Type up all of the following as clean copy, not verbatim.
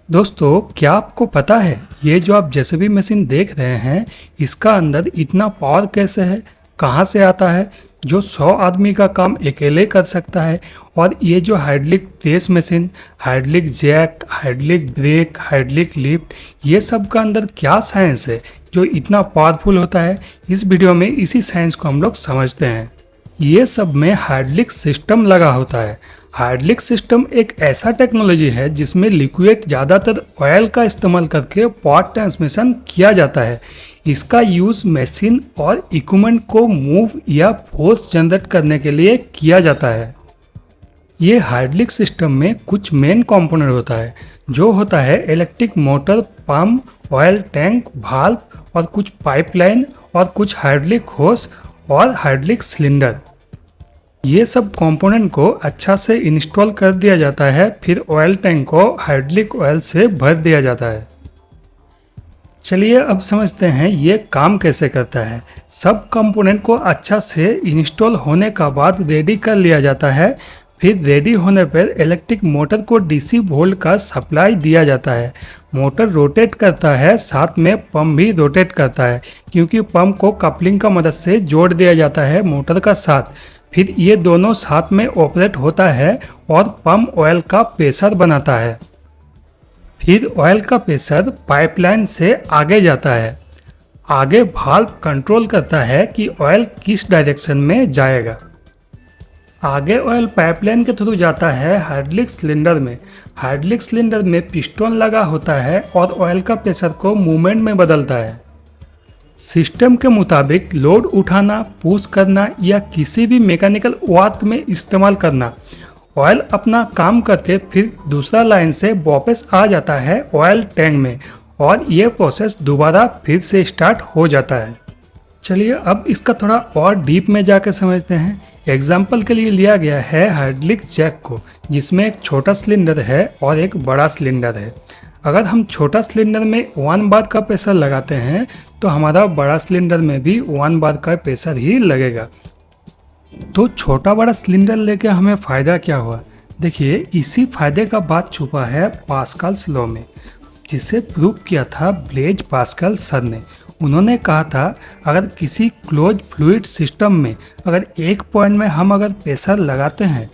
दोस्तों, क्या आपको पता है ये जो आप जेसीबी मशीन देख रहे हैं, इसका अंदर इतना पावर कैसे है, कहाँ से आता है, जो 100 आदमी का काम अकेले कर सकता है। और ये जो hydraulic press machine, hydraulic jack, hydraulic brake, hydraulic lift, ये सब का अंदर क्या साइंस है जो इतना पावरफुल होता है। इस वीडियो में इसी साइंस को हम लोग समझते हैं। ये सब में हाइड्रोलिक सिस्टम लगा होता है। हाइड्रोलिक सिस्टम एक ऐसा टेक्नोलॉजी है जिसमें लिक्विड ज़्यादातर ऑयल का इस्तेमाल करके पावर ट्रांसमिशन किया जाता है। इसका यूज़ मशीन और इक्विपमेंट को मूव या फोर्स जनरेट करने के लिए किया जाता है। ये हाइड्रोलिक सिस्टम में कुछ मेन कंपोनेंट होता है, जो होता है electric motor, pump, oil tank, valve और कुछ पाइपलाइन और कुछ हाइड्रोलिक होस और हाइड्रोलिक सिलेंडर। ये सब कंपोनेंट को अच्छा से इंस्टॉल कर दिया जाता है, फिर ऑयल टैंक को हाइड्रोलिक ऑयल से भर दिया जाता है। चलिए अब समझते हैं ये काम कैसे करता है। सब कंपोनेंट को अच्छा से इंस्टॉल होने का बाद रेडी कर लिया जाता है। फिर रेडी होने पर इलेक्ट्रिक मोटर को डीसी वोल्ट का सप्लाई दिया जाता है। मोटर रोटेट करता है, साथ में पंप भी रोटेट करता है, क्योंकि पंप को कपलिंग का मदद से जोड़ दिया जाता है मोटर का साथ। फिर ये दोनों साथ में ऑपरेट होता है और पंप ऑयल का प्रेशर बनाता है। फिर ऑयल का प्रेशर पाइपलाइन से आगे जाता है। आगे वाल्व कंट्रोल करता है कि ऑयल किस डायरेक्शन में जाएगा। आगे ऑयल पाइपलाइन के थ्रू जाता है हाइड्रोलिक सिलेंडर में। हाइड्रोलिक सिलेंडर में पिस्टन लगा होता है और ऑयल का प्रेशर को मूवमेंट में बदलता है। सिस्टम के मुताबिक लोड उठाना, पुश करना या किसी भी मैकेनिकल वर्क में इस्तेमाल करना। ऑयल अपना काम करके फिर दूसरा लाइन से वापस आ जाता है ऑयल टैंक में और ये प्रोसेस दोबारा फिर से स्टार्ट हो जाता है। चलिए अब इसका थोड़ा और डीप में जाकर समझते हैं। एग्जाम्पल के लिए लिया गया है हाइड्रोलिक जैक को, जिसमें एक छोटा सिलेंडर है और एक बड़ा सिलेंडर है। अगर हम छोटा सिलेंडर में 1 बार का प्रेशर लगाते हैं तो हमारा बड़ा सिलेंडर में भी 1 बार का प्रेशर ही लगेगा। तो छोटा बड़ा सिलेंडर लेके हमें फ़ायदा क्या हुआ? देखिए, इसी फायदे का बात छुपा है पास्कल्स लॉ में, जिसे प्रूव किया था ब्लेज पास्कल सर ने। उन्होंने कहा था अगर किसी क्लोज फ्लूइड सिस्टम में अगर एक पॉइंट में हम अगर प्रेशर लगाते हैं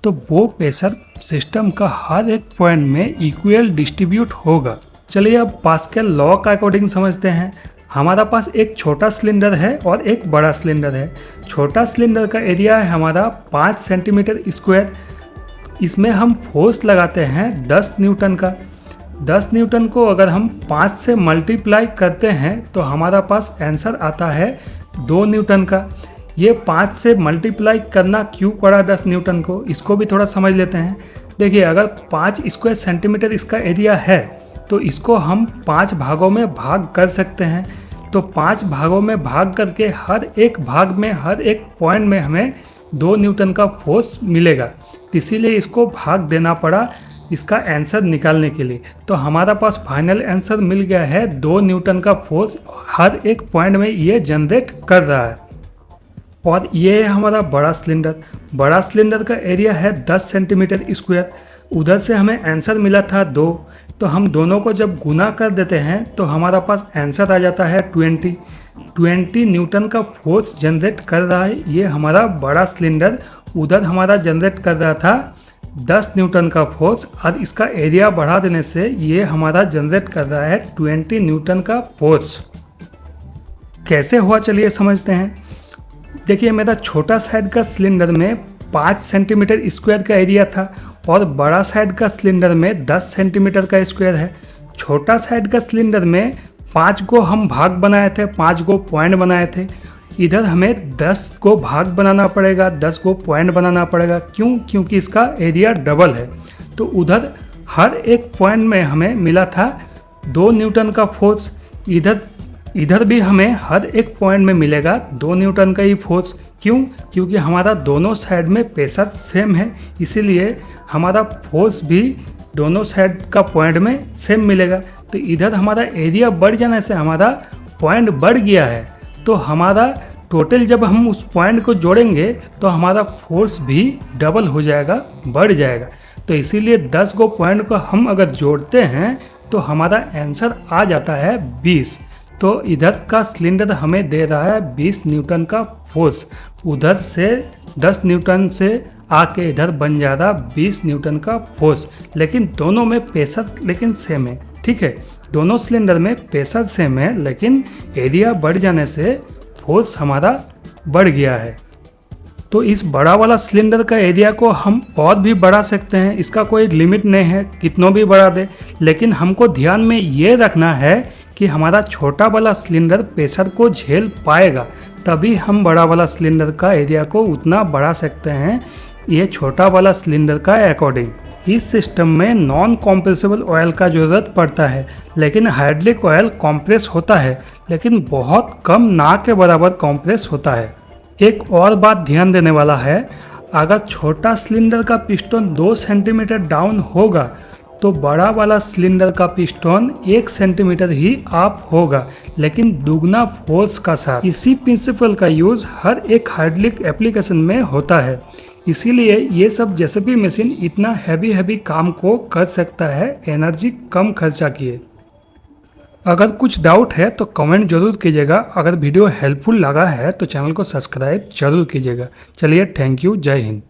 तो वो प्रेशर सिस्टम का हर एक पॉइंट में इक्वल डिस्ट्रीब्यूट होगा। चलिए अब पास्कल लॉ का अकॉर्डिंग समझते हैं। हमारा पास एक छोटा सिलेंडर है और एक बड़ा सिलेंडर है। छोटा सिलेंडर का एरिया है हमारा 5 सेंटीमीटर स्क्वायर। इसमें हम फोर्स लगाते हैं 10 न्यूटन का। 10 न्यूटन को अगर हम 5 से मल्टीप्लाई करते हैं तो हमारा पास आंसर आता है 2 न्यूटन का। ये 5 से मल्टीप्लाई करना क्यों पड़ा 10 न्यूटन को, इसको भी थोड़ा समझ लेते हैं। देखिए, अगर 5 स्क्वायर सेंटीमीटर इसका एरिया है तो इसको हम 5 भागों में भाग कर सकते हैं। तो 5 भागों में भाग करके हर एक भाग में हर एक पॉइंट में हमें 2 न्यूटन का फोर्स मिलेगा। इसीलिए इसको भाग देना पड़ा इसका आंसर निकालने के लिए। तो हमारा पास फाइनल आंसर मिल गया है 2 न्यूटन का फोर्स हर एक पॉइंट में ये जनरेट कर रहा है। और ये है हमारा बड़ा सिलेंडर। बड़ा सिलेंडर का एरिया है 10 सेंटीमीटर स्क्वायर। उधर से हमें आंसर मिला था 2, तो हम दोनों को जब गुना कर देते हैं तो हमारा पास आंसर आ जाता है 20 न्यूटन का फोर्स जनरेट कर रहा है ये हमारा बड़ा सिलेंडर। उधर हमारा जनरेट कर रहा था 10 न्यूटन का फोर्स और इसका एरिया बढ़ा देने से ये हमारा जनरेट कर रहा है 20 न्यूटन का फोर्स। कैसे हुआ चलिए समझते हैं। देखिए, मेरा छोटा साइड का सिलेंडर में 5 सेंटीमीटर स्क्वायर का एरिया था और बड़ा साइड का सिलेंडर में 10 सेंटीमीटर का स्क्वायर है। छोटा साइड का सिलेंडर में 5 को हम भाग बनाए थे, 5 को पॉइंट बनाए थे। इधर हमें 10 को भाग बनाना पड़ेगा, 10 को पॉइंट बनाना पड़ेगा। क्यों? क्योंकि इसका एरिया डबल है। तो उधर हर एक पॉइंट में हमें मिला था 2 न्यूटन का फोर्स। इधर भी हमें हर एक पॉइंट में मिलेगा 2 न्यूटन का ही फोर्स। क्यों? क्योंकि हमारा दोनों साइड में प्रेशर सेम है, इसीलिए हमारा फोर्स भी दोनों साइड का पॉइंट में सेम मिलेगा। तो इधर हमारा एरिया बढ़ जाने से हमारा पॉइंट बढ़ गया है। तो हमारा टोटल जब हम उस पॉइंट को जोड़ेंगे तो हमारा फोर्स भी डबल हो जाएगा, बढ़ जाएगा। तो इसीलिए 10 गो पॉइंट को हम अगर जोड़ते हैं तो हमारा आंसर आ जाता है 20। तो इधर का सिलेंडर हमें दे रहा है 20 न्यूटन का फोर्स, उधर से 10 न्यूटन से आके इधर बन जा रहा 20 न्यूटन का फोर्स, लेकिन दोनों में प्रेशर लेकिन सेम है। ठीक है, दोनों सिलेंडर में प्रेशर सेम है, लेकिन एरिया बढ़ जाने से फोर्स हमारा बढ़ गया है। तो इस बड़ा वाला सिलेंडर का एरिया को हम और भी बढ़ा सकते हैं, इसका कोई लिमिट नहीं है कितनों भी बढ़ा दे, लेकिन हमको ध्यान में ये रखना है कि हमारा छोटा वाला सिलेंडर प्रेशर को झेल पाएगा, तभी हम बड़ा वाला सिलेंडर का एरिया को उतना बढ़ा सकते हैं, ये छोटा वाला सिलेंडर का अकॉर्डिंग। इस सिस्टम में नॉन कॉम्प्रेसिबल ऑयल का ज़रूरत पड़ता है, लेकिन हाइड्रोलिक ऑयल कॉम्प्रेस होता है, लेकिन बहुत कम ना के बराबर कॉम्प्रेस होता है। एक और बात ध्यान देने वाला है, अगर छोटा सिलेंडर का पिस्टन 2 सेंटीमीटर डाउन होगा तो बड़ा वाला सिलेंडर का पिस्टन 1 सेंटीमीटर ही अप होगा, लेकिन दुगना फोर्स का साथ। इसी प्रिंसिपल का यूज़ हर एक हाइड्रोलिक एप्लीकेशन में होता है, इसीलिए ये सब जेसीबी मशीन इतना हैवी काम को कर सकता है एनर्जी कम खर्चा किए। अगर कुछ डाउट है तो कमेंट जरूर कीजिएगा, अगर वीडियो हेल्पफुल लगा है तो चैनल को सब्सक्राइब जरूर कीजिएगा। चलिए, थैंक यू, जय हिंद।